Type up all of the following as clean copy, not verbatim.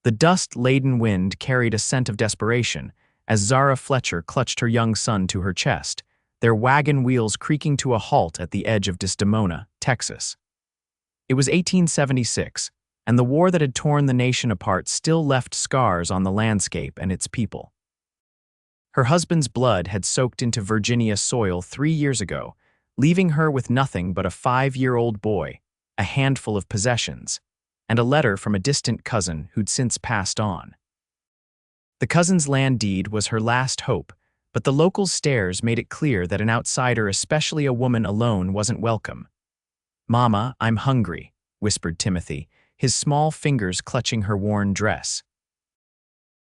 The dust-laden wind carried a scent of desperation as Zara Fletcher clutched her young son to her chest, their wagon wheels creaking to a halt at the edge of Desdemona, Texas. It was 1876, and the war that had torn the nation apart still left scars on the landscape and its people. Her husband's blood had soaked into Virginia soil 3 years ago, leaving her with nothing but a 5-year-old boy, a handful of possessions, and a letter from a distant cousin who'd since passed on. The cousin's land deed was her last hope, but the local stares made it clear that an outsider, especially a woman alone, wasn't welcome. "Mama, I'm hungry," whispered Timothy, his small fingers clutching her worn dress.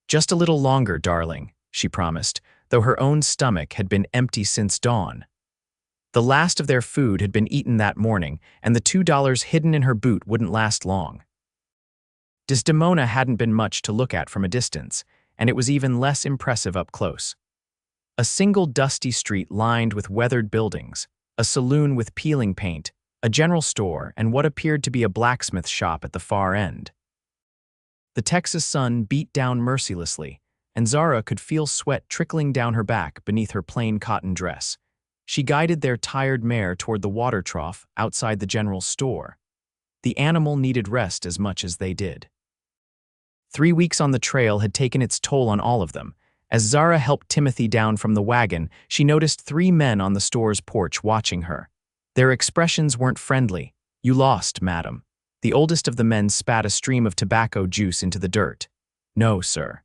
"Just a little longer, darling," she promised, though her own stomach had been empty since dawn. The last of their food had been eaten that morning, and the $2 hidden in her boot wouldn't last long. Desdemona hadn't been much to look at from a distance, and it was even less impressive up close. A single dusty street lined with weathered buildings, a saloon with peeling paint, a general store, and what appeared to be a blacksmith shop at the far end. The Texas sun beat down mercilessly, and Zara could feel sweat trickling down her back beneath her plain cotton dress. She guided their tired mare toward the water trough outside the general store. The animal needed rest as much as they did. 3 weeks on the trail had taken its toll on all of them. As Zara helped Timothy down from the wagon, she noticed 3 men on the store's porch watching her. Their expressions weren't friendly. "You lost, madam." The oldest of the men spat a stream of tobacco juice into the dirt. "No, sir.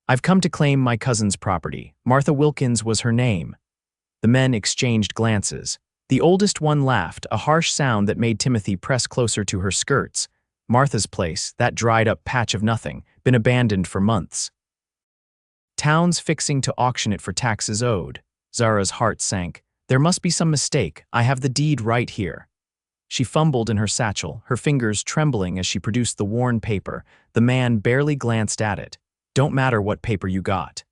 I've come to claim my cousin's property. Martha Wilkins was her name." The men exchanged glances. The oldest one laughed, a harsh sound that made Timothy press closer to her skirts. Martha's place, that dried-up patch of nothing, been abandoned for months. Town's fixing to auction it for taxes owed. Zara's heart sank. "There must be some mistake. I have the deed right here." She fumbled in her satchel, her fingers trembling as she produced the worn paper. The man barely glanced at it. "Don't matter what paper you got.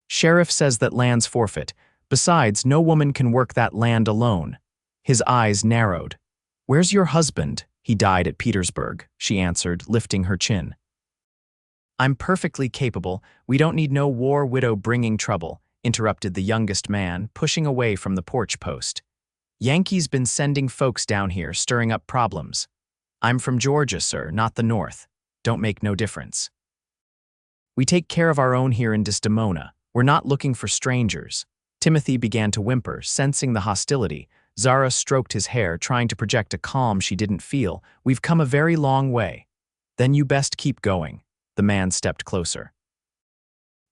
Sheriff says that land's forfeit. Besides, no woman can work that land alone." His eyes narrowed. "Where's your husband?" "He died at Petersburg," she answered, lifting her chin. "I'm perfectly capable. We don't need no war widow bringing trouble," interrupted the youngest man, pushing away from the porch post. "Yankees been sending folks down here, stirring up problems. I'm from Georgia, sir, not the North. Don't make no difference. We take care of our own here in Desdemona. We're not looking for strangers." Timothy began to whimper, sensing the hostility. Zara stroked his hair, trying to project a calm she didn't feel. "We've come a very long way." "Then you best keep going." The man stepped closer.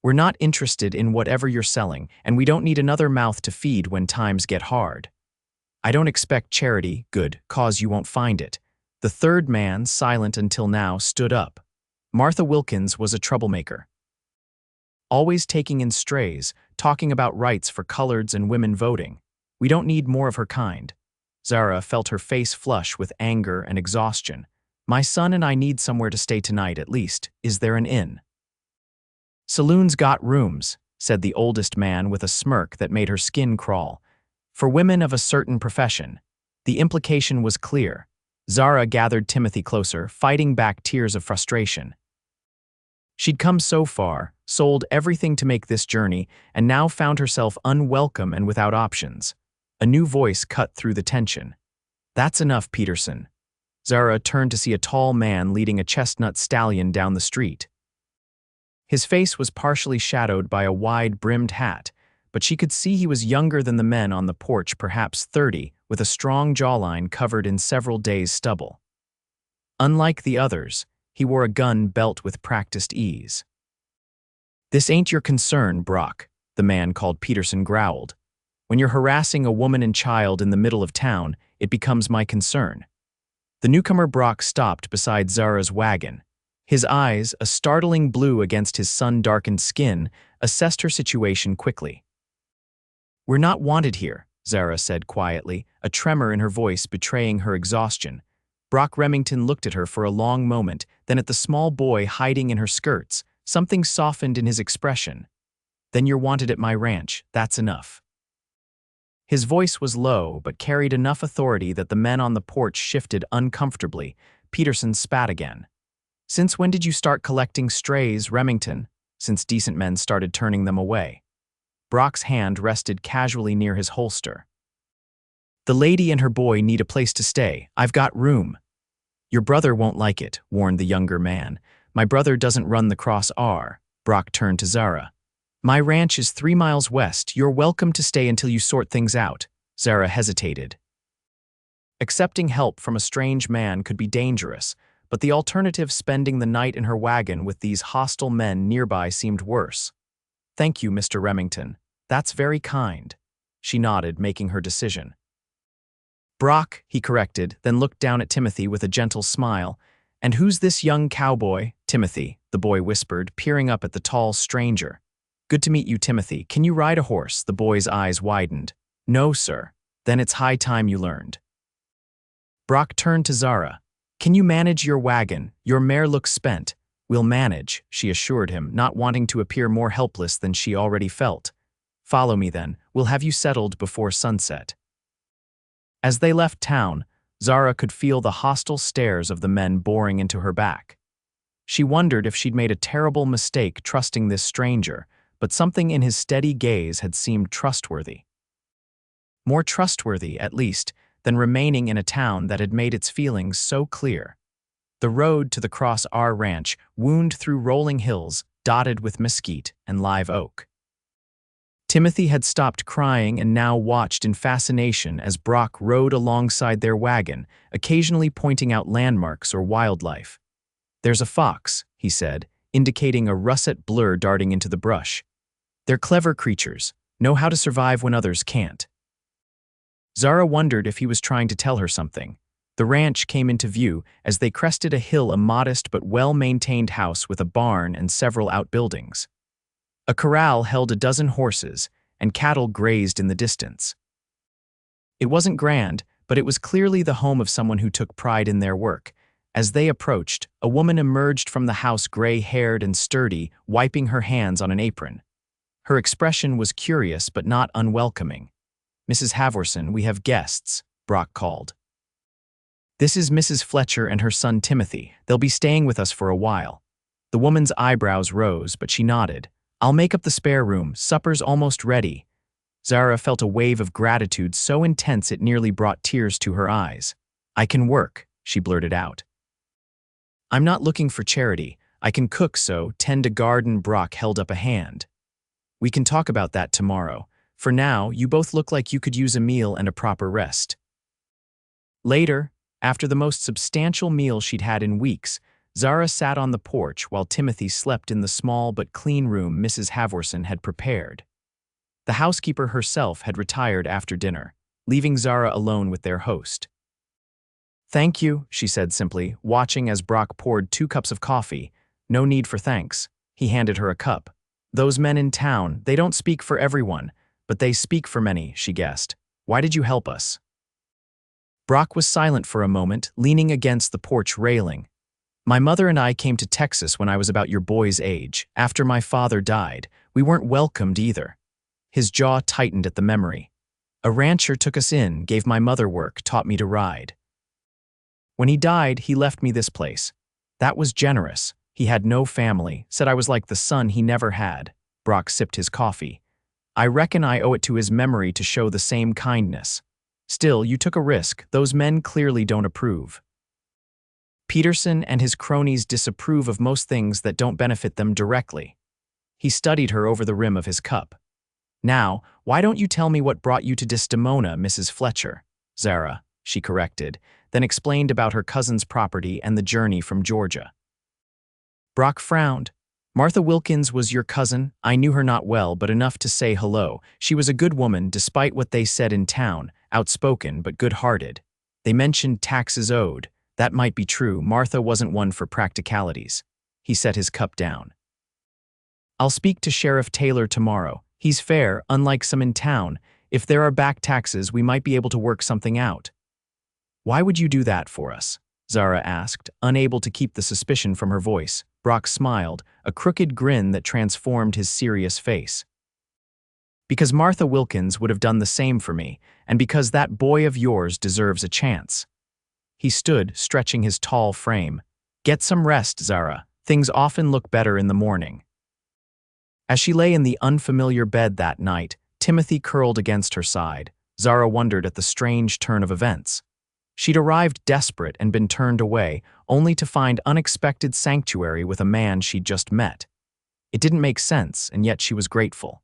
"We're not interested in whatever you're selling, and we don't need another mouth to feed when times get hard. I don't expect charity, good, cause you won't find it." The third man, silent until now, stood up. Martha Wilkins was a troublemaker. Always taking in strays, talking about rights for coloreds and women voting. We don't need more of her kind. Zara felt her face flush with anger and exhaustion. "My son and I need somewhere to stay tonight at least. Is there an inn?" "Saloons got rooms," said the oldest man with a smirk that made her skin crawl. "For women of a certain profession." The implication was clear. Zara gathered Timothy closer, fighting back tears of frustration. She'd come so far, sold everything to make this journey, and now found herself unwelcome and without options. A new voice cut through the tension. "That's enough, Peterson." Zara turned to see a tall man leading a chestnut stallion down the street. His face was partially shadowed by a wide-brimmed hat, but she could see he was younger than the men on the porch, perhaps 30, with a strong jawline covered in several days' stubble. Unlike the others, he wore a gun belt with practiced ease. "This ain't your concern, Brock," the man called Peterson growled. "When you're harassing a woman and child in the middle of town, it becomes my concern." The newcomer Brock stopped beside Zara's wagon. His eyes, a startling blue against his sun-darkened skin, assessed her situation quickly. "We're not wanted here," Zara said quietly, a tremor in her voice betraying her exhaustion. Brock Remington looked at her for a long moment, then at the small boy hiding in her skirts. Something softened in his expression. "Then you're wanted at my ranch, that's enough." His voice was low, but carried enough authority that the men on the porch shifted uncomfortably. Peterson spat again. Since when did you start collecting strays, Remington? Since decent men started turning them away. Brock's hand rested casually near his holster. The lady and her boy need a place to stay. I've got room. Your brother won't like it, warned the younger man. My brother doesn't run the Cross R. Brock turned to Zara. My ranch is 3 miles west. You're welcome to stay until you sort things out. Zara hesitated. Accepting help from a strange man could be dangerous, but the alternative, spending the night in her wagon with these hostile men nearby, seemed worse. Thank you, Mr. Remington. That's very kind. She nodded, making her decision. Brock, he corrected, then looked down at Timothy with a gentle smile. And who's this young cowboy? Timothy, the boy whispered, peering up at the tall stranger. Good to meet you, Timothy. Can you ride a horse? The boy's eyes widened. No, sir. Then it's high time you learned. Brock turned to Zara. Can you manage your wagon? Your mare looks spent. We'll manage, she assured him, not wanting to appear more helpless than she already felt. Follow me then. We'll have you settled before sunset. As they left town, Zara could feel the hostile stares of the men boring into her back. She wondered if she'd made a terrible mistake trusting this stranger, but something in his steady gaze had seemed trustworthy. More trustworthy, at least, than remaining in a town that had made its feelings so clear. The road to the Cross R Ranch wound through rolling hills dotted with mesquite and live oak. Timothy had stopped crying and now watched in fascination as Brock rode alongside their wagon, occasionally pointing out landmarks or wildlife. There's a fox, he said, indicating a russet blur darting into the brush. They're clever creatures, know how to survive when others can't. Zara wondered if he was trying to tell her something. The ranch came into view as they crested a hill, a modest but well-maintained house with a barn and several outbuildings. A corral held a dozen horses, and cattle grazed in the distance. It wasn't grand, but it was clearly the home of someone who took pride in their work. As they approached, a woman emerged from the house, gray-haired and sturdy, wiping her hands on an apron. Her expression was curious but not unwelcoming. Mrs. Havorson, we have guests, Brock called. This is Mrs. Fletcher and her son Timothy. They'll be staying with us for a while. The woman's eyebrows rose, but she nodded. I'll make up the spare room. Supper's almost ready. Zara felt a wave of gratitude so intense it nearly brought tears to her eyes. I can work, she blurted out. I'm not looking for charity. I can cook, so tend a garden. Brock held up a hand. We can talk about that tomorrow. For now, you both look like you could use a meal and a proper rest. Later, after the most substantial meal she'd had in weeks, Zara sat on the porch while Timothy slept in the small but clean room Mrs. Havorson had prepared. The housekeeper herself had retired after dinner, leaving Zara alone with their host. Thank you, she said simply, watching as Brock poured 2 cups of coffee. No need for thanks. He handed her a cup. Those men in town, they don't speak for everyone, but they speak for many, she guessed. Why did you help us? Brock was silent for a moment, leaning against the porch railing. My mother and I came to Texas when I was about your boy's age. After my father died, we weren't welcomed either. His jaw tightened at the memory. A rancher took us in, gave my mother work, taught me to ride. When he died, he left me this place. That was generous. He had no family, said I was like the son he never had. Brock sipped his coffee. I reckon I owe it to his memory to show the same kindness. Still, you took a risk. Those men clearly don't approve. Peterson and his cronies disapprove of most things that don't benefit them directly. He studied her over the rim of his cup. Now, why don't you tell me what brought you to Desdemona, Mrs. Fletcher? Zara, she corrected, then explained about her cousin's property and the journey from Georgia. Brock frowned. Martha Wilkins was your cousin? I knew her not well, but enough to say hello. She was a good woman, despite what they said in town, outspoken but good-hearted. They mentioned taxes owed. That might be true. Martha wasn't one for practicalities. He set his cup down. I'll speak to Sheriff Taylor tomorrow. He's fair, unlike some in town. If there are back taxes, we might be able to work something out. Why would you do that for us? Zara asked, unable to keep the suspicion from her voice. Brock smiled, a crooked grin that transformed his serious face. Because Martha Wilkins would have done the same for me, and because that boy of yours deserves a chance. He stood, stretching his tall frame. Get some rest, Zara. Things often look better in the morning. As she lay in the unfamiliar bed that night, Timothy curled against her side. Zara wondered at the strange turn of events. She'd arrived desperate and been turned away, only to find unexpected sanctuary with a man she'd just met. It didn't make sense, and yet she was grateful.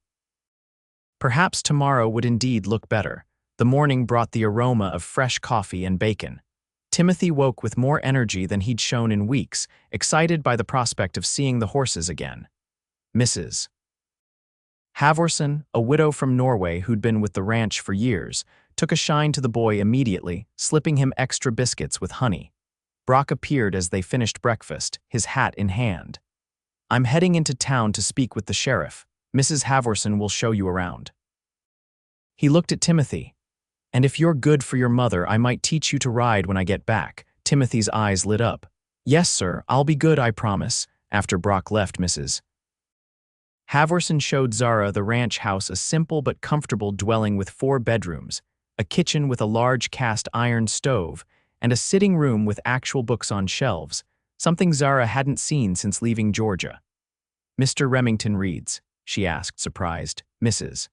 Perhaps tomorrow would indeed look better. The morning brought the aroma of fresh coffee and bacon. Timothy woke with more energy than he'd shown in weeks, excited by the prospect of seeing the horses again. Mrs. Halvorsen, a widow from Norway who'd been with the ranch for years, took a shine to the boy immediately, slipping him extra biscuits with honey. Brock appeared as they finished breakfast, his hat in hand. "I'm heading into town to speak with the sheriff. Mrs. Halvorsen will show you around." He looked at Timothy. "And if you're good for your mother, I might teach you to ride when I get back." Timothy's eyes lit up. "Yes, sir, I'll be good, I promise." After Brock left Mrs. Halvorsen showed Zara the ranch house, a simple but comfortable dwelling with 4 bedrooms, a kitchen with a large cast iron stove, and a sitting room with actual books on shelves, something Zara hadn't seen since leaving Georgia. "Mr. Remington reads?" she asked, surprised. Mrs.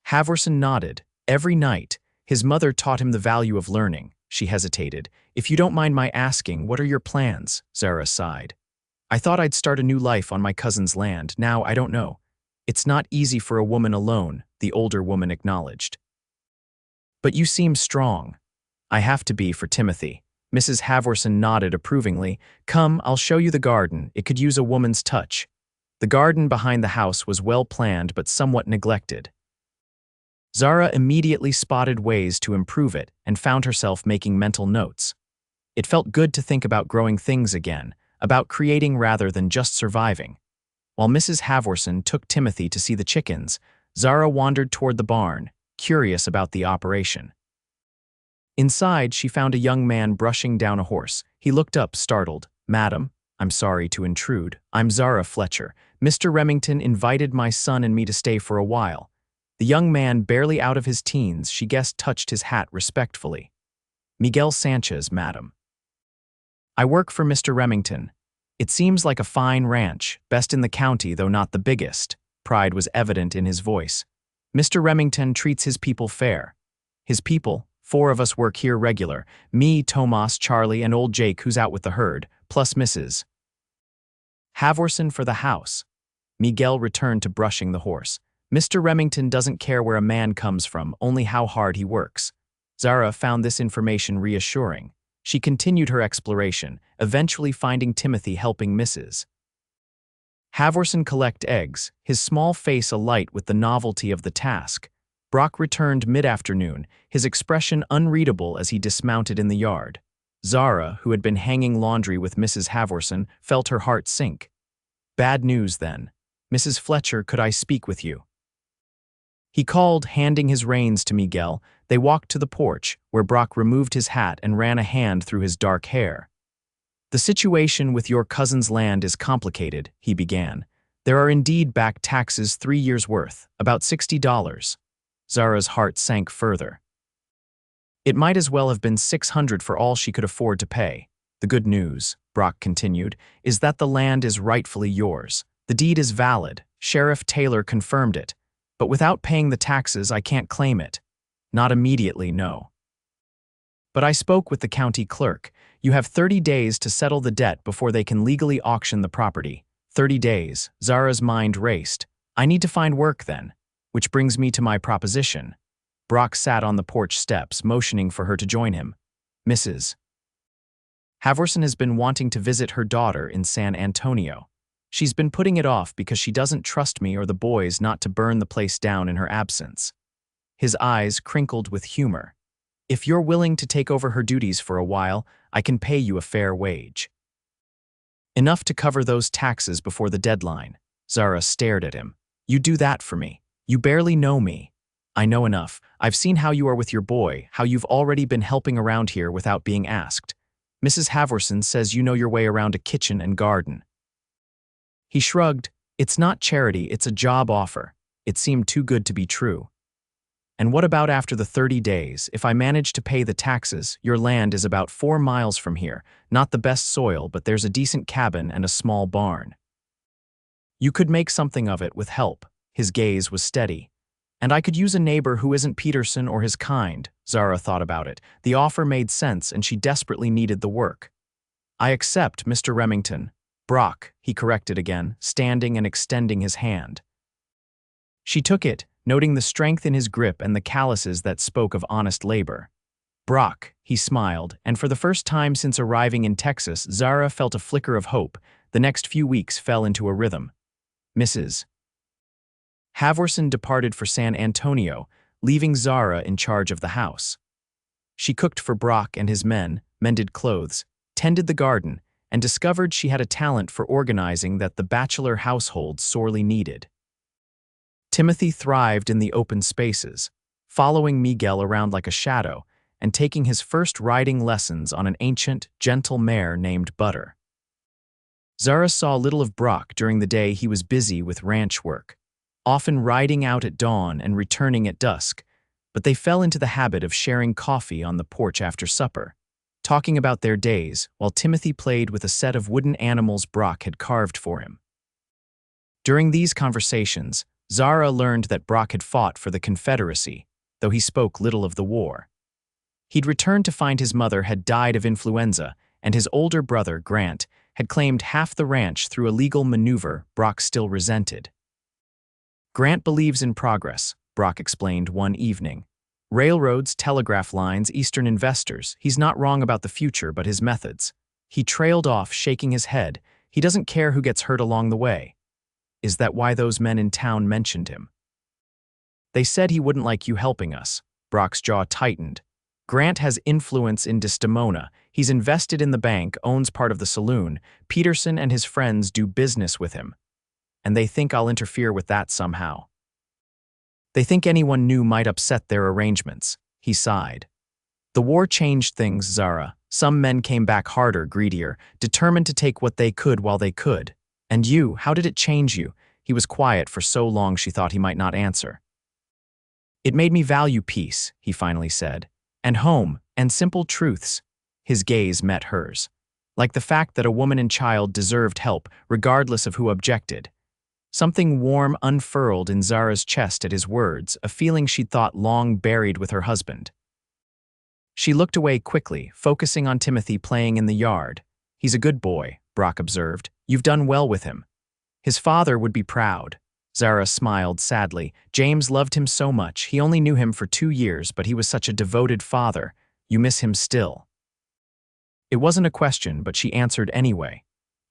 Halvorsen nodded. "Every night. His mother taught him the value of learning." She hesitated. "If you don't mind my asking, what are your plans?" Zara sighed. "I thought I'd start a new life on my cousin's land. Now I don't know. It's not easy for a woman alone," the older woman acknowledged. "But you seem strong." "I have to be for Timothy." Mrs. Halvorsen nodded approvingly. "Come, I'll show you the garden. It could use a woman's touch." The garden behind the house was well planned but somewhat neglected. Zara immediately spotted ways to improve it and found herself making mental notes. It felt good to think about growing things again, about creating rather than just surviving. While Mrs. Halvorsen took Timothy to see the chickens, Zara wandered toward the barn, curious about the operation. Inside, she found a young man brushing down a horse. He looked up, startled. "Madam, I'm sorry to intrude. I'm Zara Fletcher. Mr. Remington invited my son and me to stay for a while." The young man, barely out of his teens, she guessed, touched his hat respectfully. "Miguel Sanchez, madam. I work for Mr. Remington. It seems like a fine ranch, best in the county though not the biggest." Pride was evident in his voice. "Mr. Remington treats his people fair." "His people? 4 of us work here regular. Me, Tomas, Charlie, and old Jake who's out with the herd, plus Mrs. Halvorsen for the house." Miguel returned to brushing the horse. "Mr. Remington doesn't care where a man comes from, only how hard he works." Zara found this information reassuring. She continued her exploration, eventually finding Timothy helping Mrs. Halvorsen collect eggs, his small face alight with the novelty of the task. Brock returned mid-afternoon, his expression unreadable as he dismounted in the yard. Zara, who had been hanging laundry with Mrs. Halvorsen, felt her heart sink. "Bad news, then. Mrs. Fletcher, could I speak with you?" He called, handing his reins to Miguel. They walked to the porch, where Brock removed his hat and ran a hand through his dark hair. "The situation with your cousin's land is complicated," he began. "There are indeed back taxes 3 years' worth, about $60. Zara's heart sank further. It might as well have been $600 for all she could afford to pay. "The good news," Brock continued, "is that the land is rightfully yours. The deed is valid. Sheriff Taylor confirmed it. But without paying the taxes, I can't claim it. Not immediately, no. But I spoke with the county clerk. You have 30 days to settle the debt before they can legally auction the property." 30 days, Zara's mind raced. "I need to find work then. Which brings me to my proposition." Brock sat on the porch steps, motioning for her to join him. "Mrs. Halvorsen has been wanting to visit her daughter in San Antonio. She's been putting it off because she doesn't trust me or the boys not to burn the place down in her absence." His eyes crinkled with humor. "If you're willing to take over her duties for a while, I can pay you a fair wage. Enough to cover those taxes before the deadline." Zara stared at him. "You do that for me. You barely know me." "I know enough. I've seen how you are with your boy, how you've already been helping around here without being asked. Mrs. Halvorsen says you know your way around a kitchen and garden." He shrugged. "It's not charity, it's a job offer." It seemed too good to be true. And what about after the 30 days? If I manage to pay the taxes, your land is about 4 miles from here. Not the best soil, but there's a decent cabin and a small barn. You could make something of it with help. His gaze was steady. And I could use a neighbor who isn't Peterson or his kind. Zara thought about it. The offer made sense and she desperately needed the work. I accept, Mr. Remington. Brock, he corrected again, standing and extending his hand. She took it, noting the strength in his grip and the calluses that spoke of honest labor. Brock, he smiled, and for the first time since arriving in Texas, Zara felt a flicker of hope. The next few weeks fell into a rhythm. Mrs. Halvorson departed for San Antonio, leaving Zara in charge of the house. She cooked for Brock and his men, mended clothes, tended the garden, and discovered she had a talent for organizing that the bachelor household sorely needed. Timothy thrived in the open spaces, following Miguel around like a shadow and taking his first riding lessons on an ancient, gentle mare named Butter. Zara saw little of Brock during the day. He was busy with ranch work, often riding out at dawn and returning at dusk, but they fell into the habit of sharing coffee on the porch after supper, talking about their days while Timothy played with a set of wooden animals Brock had carved for him. During these conversations, Zara learned that Brock had fought for the Confederacy, though he spoke little of the war. He'd returned to find his mother had died of influenza, and his older brother, Grant, had claimed half the ranch through a legal maneuver Brock still resented. Grant believes in progress, Brock explained one evening. Railroads, telegraph lines, Eastern investors. He's not wrong about the future, but his methods. He trailed off, shaking his head. He doesn't care who gets hurt along the way. Is that why those men in town mentioned him? They said he wouldn't like you helping us. Brock's jaw tightened. Grant has influence in Desdemona. He's invested in the bank, owns part of the saloon. Peterson and his friends do business with him. And they think I'll interfere with that somehow. They think anyone new might upset their arrangements. He sighed. The war changed things, Zara. Some men came back harder, greedier, determined to take what they could while they could. And you, how did it change you? He was quiet for so long she thought he might not answer. It made me value peace, he finally said, and home, and simple truths. His gaze met hers, like the fact that a woman and child deserved help, regardless of who objected. Something warm unfurled in Zara's chest at his words, a feeling she'd thought long buried with her husband. She looked away quickly, focusing on Timothy playing in the yard. He's a good boy, Brock observed. You've done well with him. His father would be proud. Zara smiled sadly. James loved him so much. He only knew him for 2 years, but he was such a devoted father. You miss him still. It wasn't a question, but she answered anyway.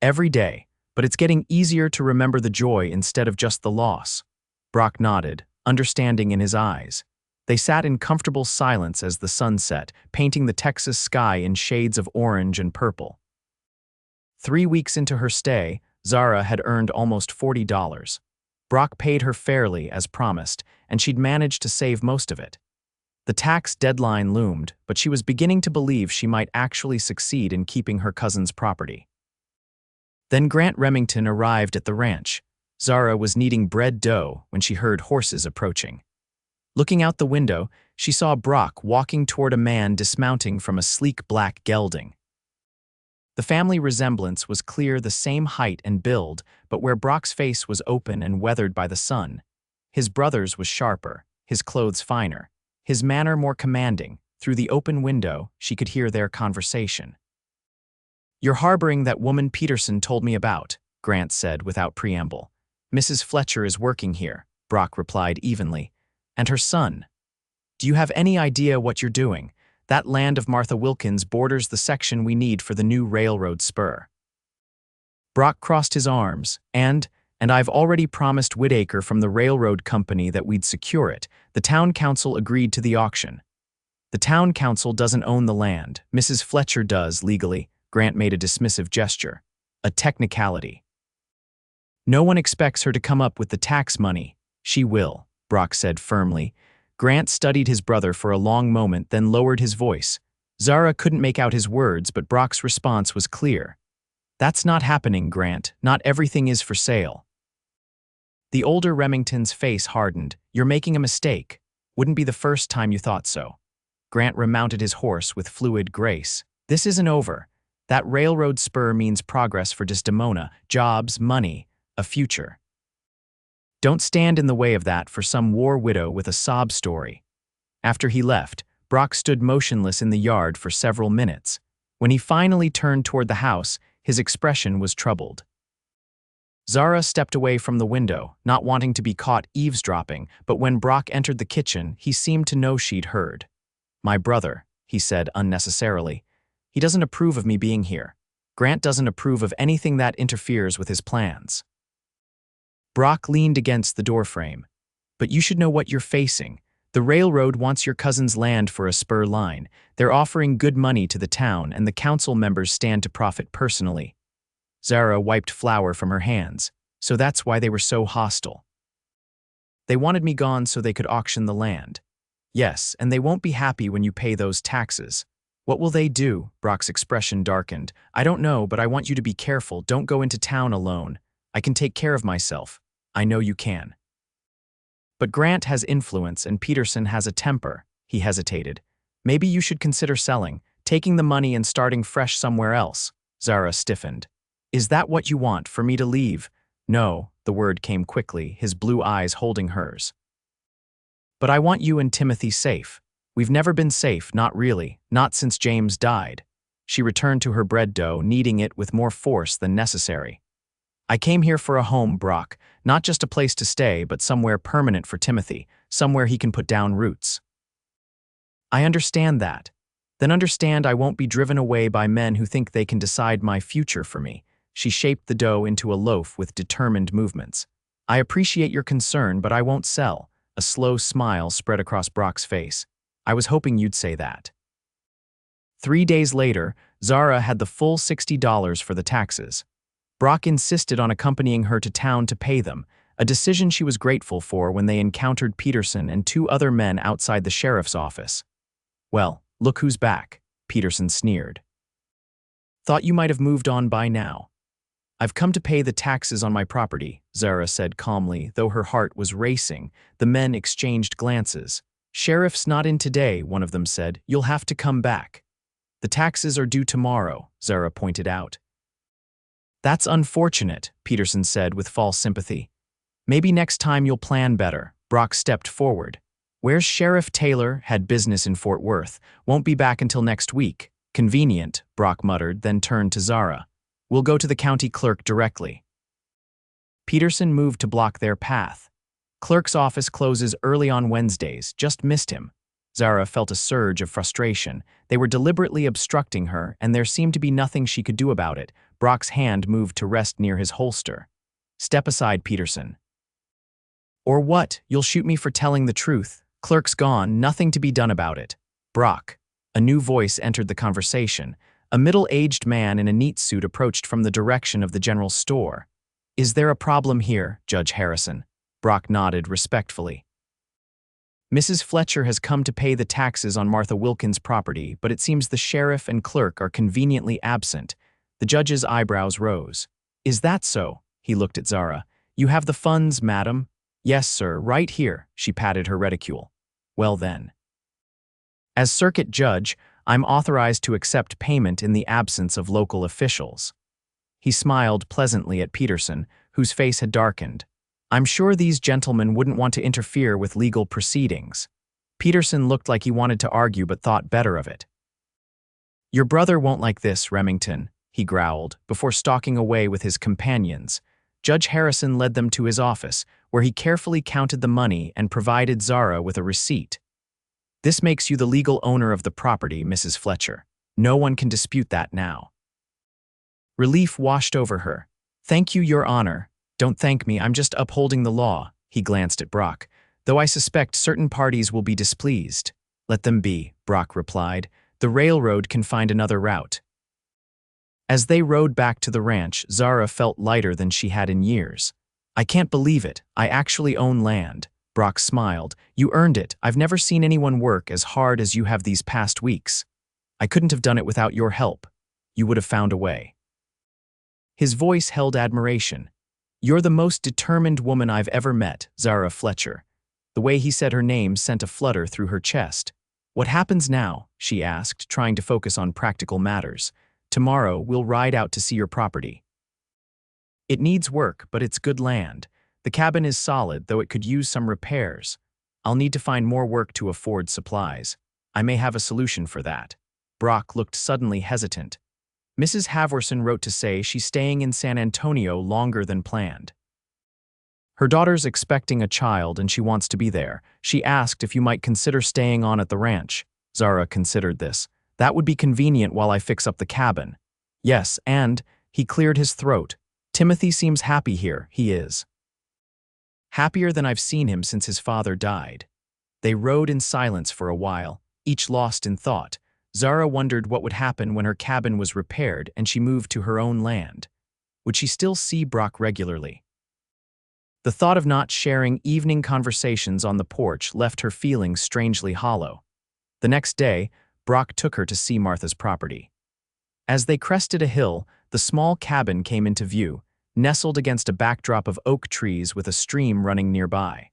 Every day, but it's getting easier to remember the joy instead of just the loss. Brock nodded, understanding in his eyes. They sat in comfortable silence as the sun set, painting the Texas sky in shades of orange and purple. 3 weeks into her stay, Zara had earned almost $40. Brock paid her fairly, as promised, and she'd managed to save most of it. The tax deadline loomed, but she was beginning to believe she might actually succeed in keeping her cousin's property. Then Grant Remington arrived at the ranch. Zara was kneading bread dough when she heard horses approaching. Looking out the window, she saw Brock walking toward a man dismounting from a sleek black gelding. The family resemblance was clear, the same height and build, but where Brock's face was open and weathered by the sun, his brother's was sharper, his clothes finer, his manner more commanding. Through the open window, she could hear their conversation. "You're harboring that woman Peterson told me about," Grant said without preamble. "Mrs. Fletcher is working here," Brock replied evenly. "And her son. Do you have any idea what you're doing? That land of Martha Wilkins borders the section we need for the new railroad spur." Brock crossed his arms, and I've already promised Whitaker from the railroad company that we'd secure it. The town council agreed to the auction. The town council doesn't own the land. Mrs. Fletcher does, legally. Grant made a dismissive gesture. A technicality. No one expects her to come up with the tax money. She will, Brock said firmly. Grant studied his brother for a long moment, then lowered his voice. Zara couldn't make out his words, but Brock's response was clear. "That's not happening, Grant. Not everything is for sale." The older Remington's face hardened. "You're making a mistake. Wouldn't be the first time you thought so. Grant remounted his horse with fluid grace. This isn't over. That railroad spur means progress for Desdemona, jobs, money, a future. Don't stand in the way of that for some war widow with a sob story. After he left, Brock stood motionless in the yard for several minutes. When he finally turned toward the house, his expression was troubled. Zara stepped away from the window, not wanting to be caught eavesdropping, but when Brock entered the kitchen, he seemed to know she'd heard. "My brother," he said unnecessarily. "He doesn't approve of me being here. Grant doesn't approve of anything that interferes with his plans." Brock leaned against the doorframe. "But you should know what you're facing. The railroad wants your cousin's land for a spur line. They're offering good money to the town, and the council members stand to profit personally." Zara wiped flour from her hands. "So that's why they were so hostile. They wanted me gone so they could auction the land." "Yes, and they won't be happy when you pay those taxes." "What will they do?" Brock's expression darkened. "I don't know, but I want you to be careful. Don't go into town alone. I can take care of myself. I know you can." "But Grant has influence and Peterson has a temper." He hesitated. "Maybe you should consider selling, taking the money and starting fresh somewhere else." Zara stiffened. "Is that what you want, for me to leave?" "No," the word came quickly, his blue eyes holding hers. "But I want you and Timothy safe. We've never been safe, not really, not since James died." She returned to her bread dough, kneading it with more force than necessary. "I came here for a home, Brock, not just a place to stay, but somewhere permanent for Timothy, somewhere he can put down roots." "I understand that. Then understand I won't be driven away by men who think they can decide my future for me." She shaped the dough into a loaf with determined movements. "I appreciate your concern, but I won't sell." A slow smile spread across Brock's face. "I was hoping you'd say that." 3 days later, Zara had the full $60 for the taxes. Brock insisted on accompanying her to town to pay them, a decision she was grateful for when they encountered Peterson and 2 other men outside the sheriff's office. "Well, look who's back," Peterson sneered. "Thought you might have moved on by now." "I've come to pay the taxes on my property," Zara said calmly, though her heart was racing. The men exchanged glances. "Sheriff's not in today," one of them said. "You'll have to come back." "The taxes are due tomorrow," Zara pointed out. "That's unfortunate," Peterson said with false sympathy. "Maybe next time you'll plan better." Brock stepped forward. "Where's Sheriff Taylor? Had business in Fort Worth. Won't be back until next week." "Convenient," Brock muttered, then turned to Zara. "We'll go to the county clerk directly." Peterson moved to block their path. "Clerk's office closes early on Wednesdays. Just missed him." Zara felt a surge of frustration. They were deliberately obstructing her, and there seemed to be nothing she could do about it. Brock's hand moved to rest near his holster. "Step aside, Peterson." "Or what? You'll shoot me for telling the truth. Clerk's gone, nothing to be done about it." "Brock." A new voice entered the conversation. A middle-aged man in a neat suit approached from the direction of the general store. "Is there a problem here, Judge Harrison?" Brock nodded respectfully. "Mrs. Fletcher has come to pay the taxes on Martha Wilkins' property, but it seems the sheriff and clerk are conveniently absent." The judge's eyebrows rose. "Is that so?" He looked at Zara. "You have the funds, madam?" "Yes, sir, right here." She patted her reticule. "Well then. As circuit judge, I'm authorized to accept payment in the absence of local officials." He smiled pleasantly at Peterson, whose face had darkened. "I'm sure these gentlemen wouldn't want to interfere with legal proceedings." Peterson looked like he wanted to argue but thought better of it. "Your brother won't like this, Remington," he growled, before stalking away with his companions. Judge Harrison led them to his office, where he carefully counted the money and provided Zara with a receipt. "This makes you the legal owner of the property, Mrs. Fletcher. No one can dispute that now." Relief washed over her. "Thank you, Your Honor." "Don't thank me, I'm just upholding the law." He glanced at Brock. "Though I suspect certain parties will be displeased." "Let them be," Brock replied. "The railroad can find another route." As they rode back to the ranch, Zara felt lighter than she had in years. "I can't believe it. I actually own land." Brock smiled. "You earned it. I've never seen anyone work as hard as you have these past weeks. I couldn't have done it without your help. You would have found a way." His voice held admiration. "You're the most determined woman I've ever met, Zara Fletcher." The way he said her name sent a flutter through her chest. "What happens now?" she asked, trying to focus on practical matters. "Tomorrow, we'll ride out to see your property. It needs work, but it's good land. The cabin is solid, though it could use some repairs. I'll need to find more work to afford supplies. I may have a solution for that." Brock looked suddenly hesitant. "Mrs. Halvorson wrote to say she's staying in San Antonio longer than planned. Her daughter's expecting a child and she wants to be there. She asked if you might consider staying on at the ranch." Zara considered this. "That would be convenient while I fix up the cabin." "Yes, and," he cleared his throat, "Timothy seems happy here. He is. Happier than I've seen him since his father died." They rode in silence for a while, each lost in thought. Zara wondered what would happen when her cabin was repaired and she moved to her own land. Would she still see Brock regularly? The thought of not sharing evening conversations on the porch left her feeling strangely hollow. The next day, Brock took her to see Martha's property. As they crested a hill, the small cabin came into view, nestled against a backdrop of oak trees with a stream running nearby.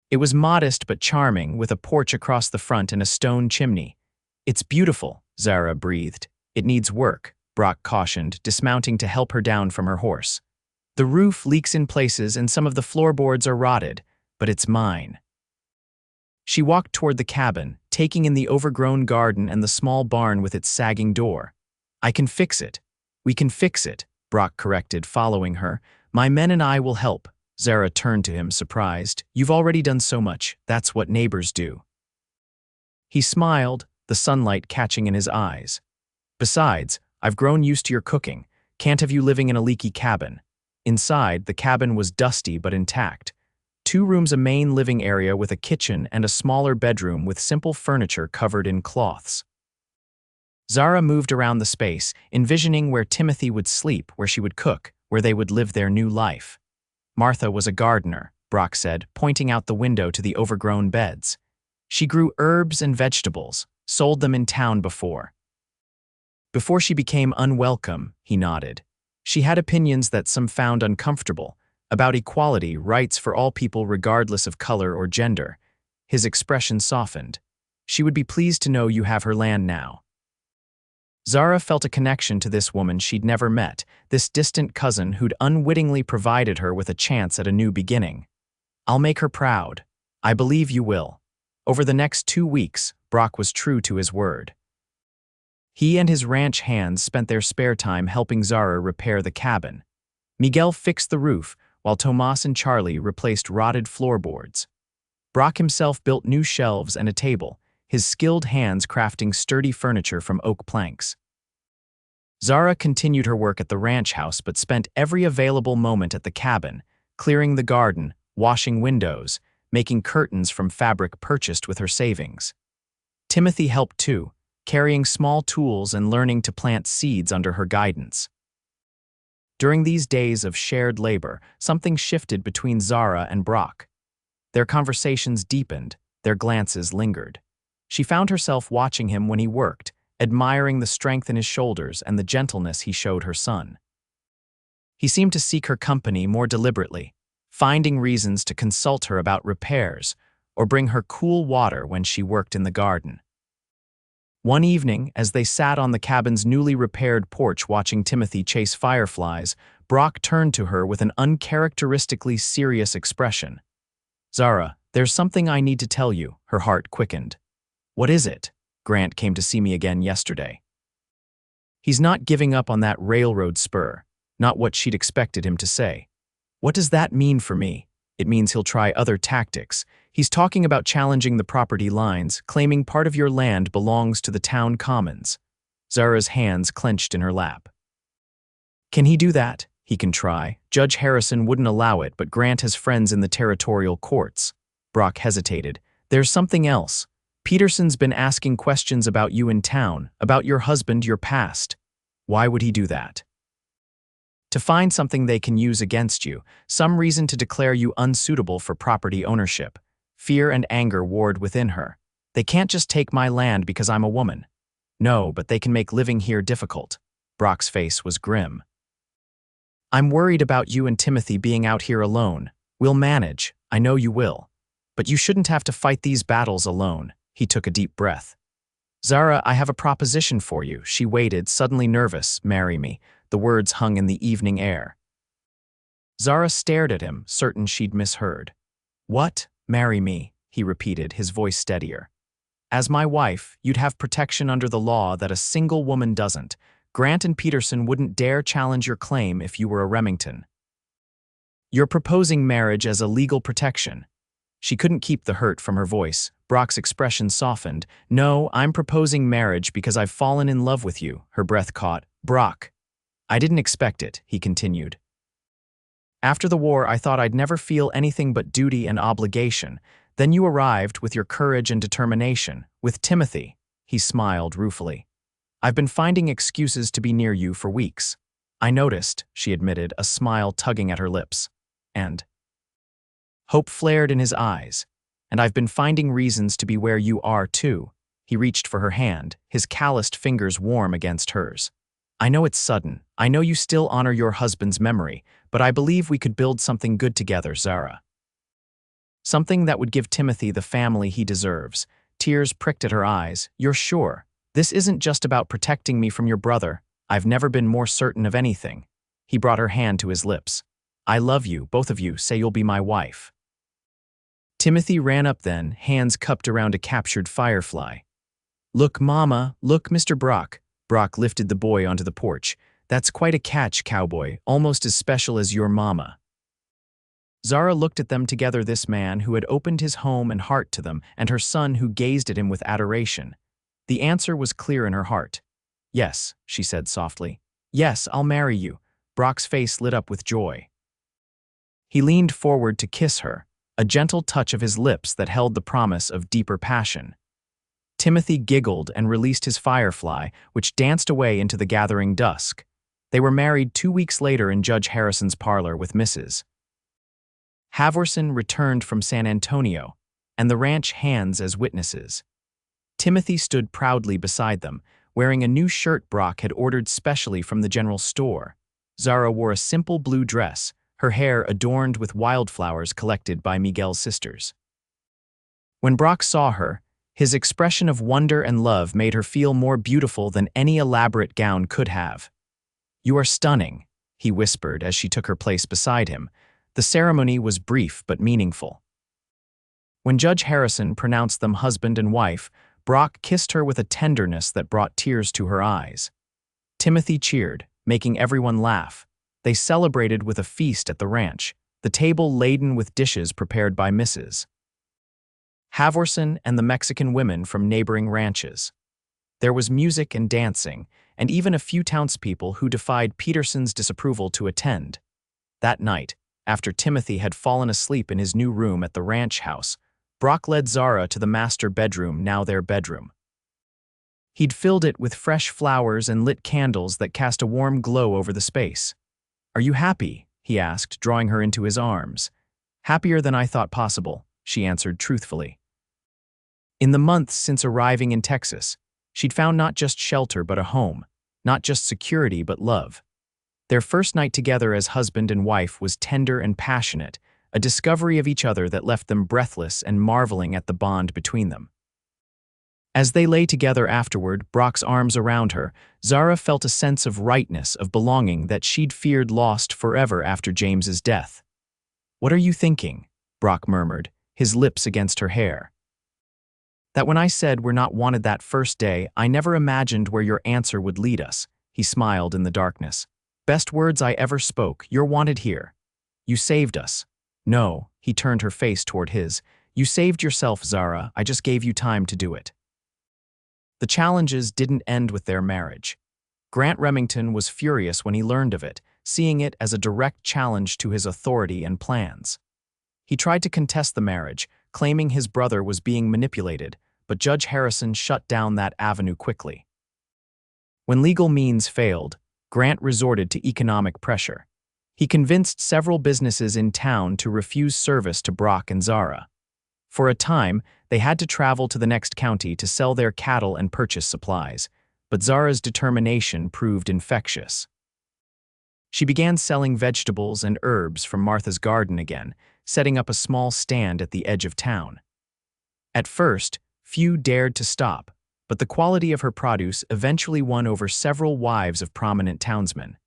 It was modest but charming, with a porch across the front and a stone chimney. "It's beautiful," Zara breathed. "It needs work," Brock cautioned, dismounting to help her down from her horse. "The roof leaks in places and some of the floorboards are rotted, but it's mine." She walked toward the cabin, taking in the overgrown garden and the small barn with its sagging door. "I can fix it." "We can fix it," Brock corrected, following her. "My men and I will help." Zara turned to him, surprised. "You've already done so much. That's what neighbors do." He smiled, the sunlight catching in his eyes. "Besides, I've grown used to your cooking. Can't have you living in a leaky cabin." Inside, the cabin was dusty but intact. 2 rooms, a main living area with a kitchen and a smaller bedroom with simple furniture covered in cloths. Zara moved around the space, envisioning where Timothy would sleep, where she would cook, where they would live their new life. Martha was a gardener, Brock said, pointing out the window to the overgrown beds. She grew herbs and vegetables, sold them in town before she became unwelcome, he nodded. She had opinions that some found uncomfortable, about equality, rights for all people regardless of color or gender. His expression softened. "She would be pleased to know you have her land now." Zara felt a connection to this woman she'd never met, this distant cousin who'd unwittingly provided her with a chance at a new beginning. "I'll make her proud. I believe you will." Over the next 2 weeks, Brock was true to his word. He and his ranch hands spent their spare time helping Zara repair the cabin. Miguel fixed the roof, while Tomas and Charlie replaced rotted floorboards. Brock himself built new shelves and a table, his skilled hands crafting sturdy furniture from oak planks. Zara continued her work at the ranch house but spent every available moment at the cabin, clearing the garden, washing windows, making curtains from fabric purchased with her savings. Timothy helped too, carrying small tools and learning to plant seeds under her guidance. During these days of shared labor, something shifted between Zara and Brock. Their conversations deepened, their glances lingered. She found herself watching him when he worked, admiring the strength in his shoulders and the gentleness he showed her son. He seemed to seek her company more deliberately, finding reasons to consult her about repairs or bring her cool water when she worked in the garden. One evening, as they sat on the cabin's newly repaired porch watching Timothy chase fireflies, Brock turned to her with an uncharacteristically serious expression. "Zara, there's something I need to tell you," her heart quickened. "What is it?" "Grant came to see me again yesterday. He's not giving up on that railroad spur," not what she'd expected him to say. "What does that mean for me?" "It means he'll try other tactics. He's talking about challenging the property lines, claiming part of your land belongs to the town commons." Zara's hands clenched in her lap. "Can he do that?" "He can try. Judge Harrison wouldn't allow it, but Grant has friends in the territorial courts." Brock hesitated. "There's something else. Peterson's been asking questions about you in town, about your husband, your past." "Why would he do that?" "To find something they can use against you, some reason to declare you unsuitable for property ownership." Fear and anger warred within her. "They can't just take my land because I'm a woman." "No, but they can make living here difficult." Brock's face was grim. "I'm worried about you and Timothy being out here alone. We'll manage. I know you will." But you shouldn't have to fight these battles alone. He took a deep breath. Zara, I have a proposition for you. She waited, suddenly nervous. Marry me. The words hung in the evening air. Zara stared at him, certain she'd misheard. What? Marry me, he repeated, his voice steadier. As my wife, you'd have protection under the law that a single woman doesn't. Grant and Peterson wouldn't dare challenge your claim if you were a Remington. You're proposing marriage as a legal protection. She couldn't keep the hurt from her voice. Brock's expression softened. No, I'm proposing marriage because I've fallen in love with you, her breath caught. Brock. I didn't expect it, he continued. After the war, I thought I'd never feel anything but duty and obligation. Then you arrived with your courage and determination. With Timothy. He smiled ruefully. I've been finding excuses to be near you for weeks. I noticed, she admitted, a smile tugging at her lips. And hope flared in his eyes. And I've been finding reasons to be where you are, too. He reached for her hand, his calloused fingers warm against hers. I know it's sudden. I know you still honor your husband's memory, but I believe we could build something good together, Zara. Something that would give Timothy the family he deserves. Tears pricked at her eyes. You're sure? This isn't just about protecting me from your brother. I've never been more certain of anything. He brought her hand to his lips. I love you, both of you. Say you'll be my wife. Timothy ran up then, hands cupped around a captured firefly. Look, Mama, look, Mr. Brock. Brock lifted the boy onto the porch. That's quite a catch, Cowboy, almost as special as your mama. Zara looked at them together, this man who had opened his home and heart to them, and her son who gazed at him with adoration. The answer was clear in her heart. Yes, she said softly. Yes, I'll marry you. Brock's face lit up with joy. He leaned forward to kiss her, a gentle touch of his lips that held the promise of deeper passion. Timothy giggled and released his firefly, which danced away into the gathering dusk. They were married 2 weeks later in Judge Harrison's parlor with Mrs. Havorson returned from San Antonio, and the ranch hands as witnesses. Timothy stood proudly beside them, wearing a new shirt Brock had ordered specially from the general store. Zara wore a simple blue dress, her hair adorned with wildflowers collected by Miguel's sisters. When Brock saw her, his expression of wonder and love made her feel more beautiful than any elaborate gown could have. You are stunning, he whispered as she took her place beside him. The ceremony was brief but meaningful. When Judge Harrison pronounced them husband and wife, Brock kissed her with a tenderness that brought tears to her eyes. Timothy cheered, making everyone laugh. They celebrated with a feast at the ranch, the table laden with dishes prepared by Mrs. Havorson and the Mexican women from neighboring ranches. There was music and dancing, and even a few townspeople who defied Peterson's disapproval to attend. That night, after Timothy had fallen asleep in his new room at the ranch house, Brock led Zara to the master bedroom, now their bedroom. He'd filled it with fresh flowers and lit candles that cast a warm glow over the space. Are you happy? He asked, drawing her into his arms. Happier than I thought possible, she answered truthfully. In the months since arriving in Texas, she'd found not just shelter but a home, not just security but love. Their first night together as husband and wife was tender and passionate, a discovery of each other that left them breathless and marveling at the bond between them. As they lay together afterward, Brock's arms around her, Zara felt a sense of rightness, of belonging that she'd feared lost forever after James's death. What are you thinking? Brock murmured, his lips against her hair. That when I said we're not wanted that first day, I never imagined where your answer would lead us, he smiled in the darkness. Best words I ever spoke, you're wanted here. You saved us. No, he turned her face toward his. You saved yourself, Zara, I just gave you time to do it. The challenges didn't end with their marriage. Grant Remington was furious when he learned of it, seeing it as a direct challenge to his authority and plans. He tried to contest the marriage, claiming his brother was being manipulated, but Judge Harrison shut down that avenue quickly. When legal means failed, Grant resorted to economic pressure. He convinced several businesses in town to refuse service to Brock and Zara. For a time, they had to travel to the next county to sell their cattle and purchase supplies, but Zara's determination proved infectious. She began selling vegetables and herbs from Martha's garden again, setting up a small stand at the edge of town. At first, few dared to stop, but the quality of her produce eventually won over several wives of prominent townsmen.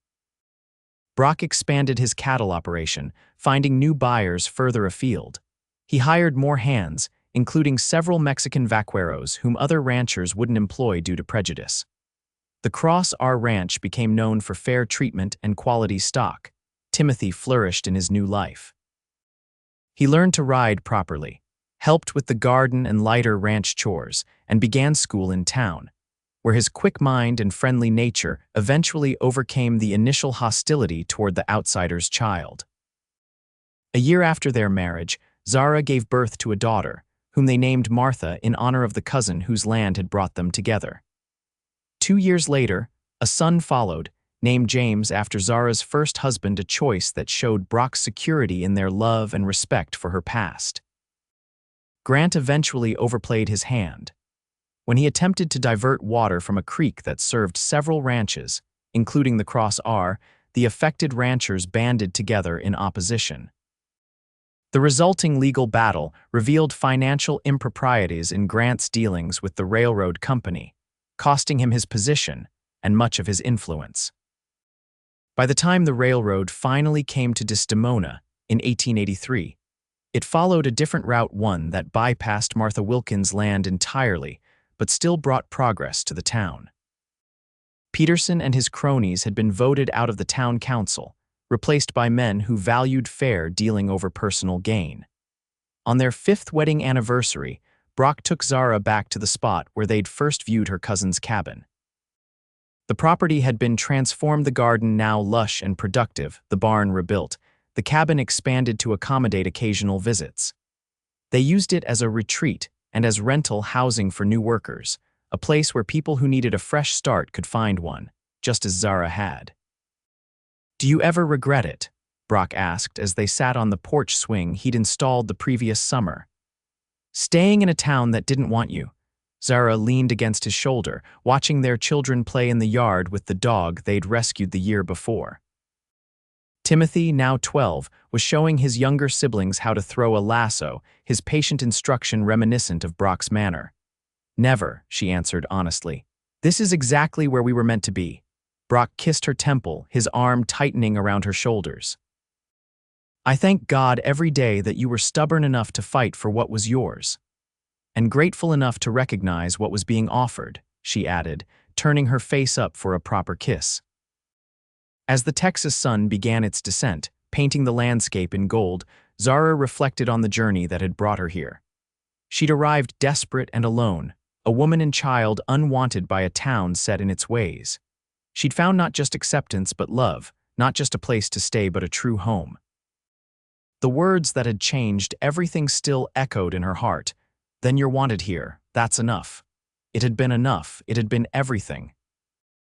Brock expanded his cattle operation, finding new buyers further afield. He hired more hands, including several Mexican vaqueros whom other ranchers wouldn't employ due to prejudice. The Cross R Ranch became known for fair treatment and quality stock. Timothy flourished in his new life. He learned to ride properly, helped with the garden and lighter ranch chores, and began school in town, where his quick mind and friendly nature eventually overcame the initial hostility toward the outsider's child. A year after their marriage, Zara gave birth to a daughter, whom they named Martha in honor of the cousin whose land had brought them together. 2 years later, a son followed, named James after Zara's first husband, a choice that showed Brock's security in their love and respect for her past. Grant eventually overplayed his hand. When he attempted to divert water from a creek that served several ranches, including the Cross R, the affected ranchers banded together in opposition. The resulting legal battle revealed financial improprieties in Grant's dealings with the railroad company, costing him his position and much of his influence. By the time the railroad finally came to Desdemona in 1883, it followed a different route, one that bypassed Martha Wilkins' land entirely, but still brought progress to the town. Peterson and his cronies had been voted out of the town council, replaced by men who valued fair dealing over personal gain. On their 5th wedding anniversary, Brock took Zara back to the spot where they'd first viewed her cousin's cabin. The property had been transformed, the garden now lush and productive, the barn rebuilt, the cabin expanded to accommodate occasional visits. They used it as a retreat and as rental housing for new workers, a place where people who needed a fresh start could find one, just as Zara had. "Do you ever regret it?" Brock asked as they sat on the porch swing he'd installed the previous summer. "Staying in a town that didn't want you?" Zara leaned against his shoulder, watching their children play in the yard with the dog they'd rescued the year before. Timothy, now 12, was showing his younger siblings how to throw a lasso, his patient instruction reminiscent of Brock's manner. "Never," she answered honestly. "This is exactly where we were meant to be." Brock kissed her temple, his arm tightening around her shoulders. "I thank God every day that you were stubborn enough to fight for what was yours. And grateful enough to recognize what was being offered," she added, turning her face up for a proper kiss. As the Texas sun began its descent, painting the landscape in gold, Zara reflected on the journey that had brought her here. She'd arrived desperate and alone, a woman and child unwanted by a town set in its ways. She'd found not just acceptance but love, not just a place to stay but a true home. The words that had changed everything still echoed in her heart. "Then you're wanted here, that's enough." It had been enough, it had been everything.